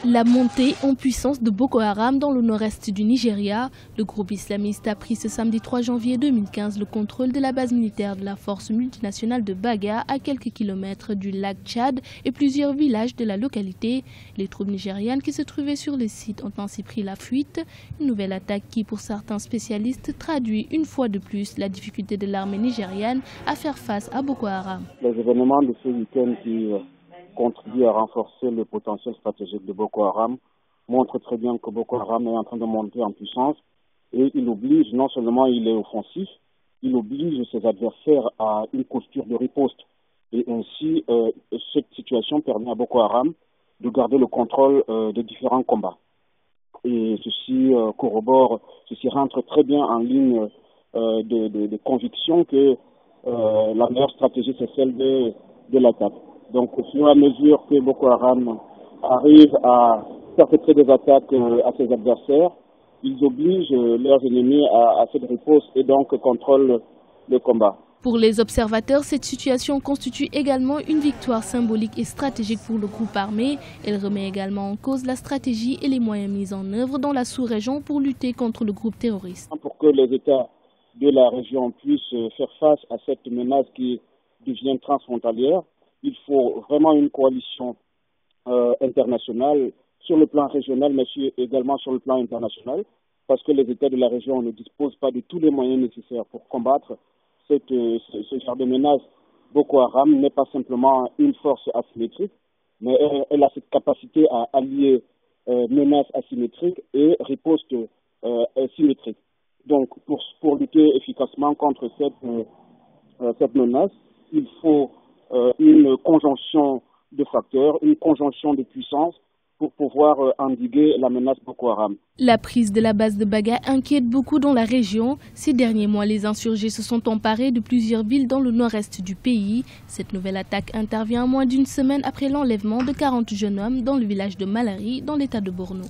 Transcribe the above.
La montée en puissance de Boko Haram dans le nord-est du Nigeria. Le groupe islamiste a pris ce samedi 3 janvier 2015 le contrôle de la base militaire de la force multinationale de Baga à quelques kilomètres du lac Tchad et plusieurs villages de la localité. Les troupes nigérianes qui se trouvaient sur le site ont ainsi pris la fuite. Une nouvelle attaque qui, pour certains spécialistes, traduit une fois de plus la difficulté de l'armée nigériane à faire face à Boko Haram. Les événements de ce week-end qui contribue à renforcer le potentiel stratégique de Boko Haram, montre très bien que Boko Haram est en train de monter en puissance et il oblige, non seulement il est offensif, il oblige ses adversaires à une posture de riposte. Et ainsi, cette situation permet à Boko Haram de garder le contrôle de différents combats. Et ceci ceci rentre très bien en ligne de conviction que la meilleure stratégie c'est celle de l'attaque. Donc, au fur et à mesure que Boko Haram arrive à perpétrer des attaques à ses adversaires, ils obligent leurs ennemis à cette riposte et donc contrôlent le combat. Pour les observateurs, cette situation constitue également une victoire symbolique et stratégique pour le groupe armé. Elle remet également en cause la stratégie et les moyens mis en œuvre dans la sous-région pour lutter contre le groupe terroriste. Pour que les États de la région puissent faire face à cette menace qui devient transfrontalière, il faut vraiment une coalition internationale sur le plan régional, mais également sur le plan international, parce que les États de la région ne disposent pas de tous les moyens nécessaires pour combattre ce genre de menace. Boko Haram n'est pas simplement une force asymétrique, mais elle a cette capacité à allier menace asymétrique et riposte symétrique. Donc, pour lutter efficacement contre cette menace, il faut une conjonction de facteurs, une conjonction de puissances pour pouvoir endiguer la menace Boko Haram. La prise de la base de Baga inquiète beaucoup dans la région. Ces derniers mois, les insurgés se sont emparés de plusieurs villes dans le nord-est du pays. Cette nouvelle attaque intervient moins d'une semaine après l'enlèvement de 40 jeunes hommes dans le village de Malari, dans l'état de Borno.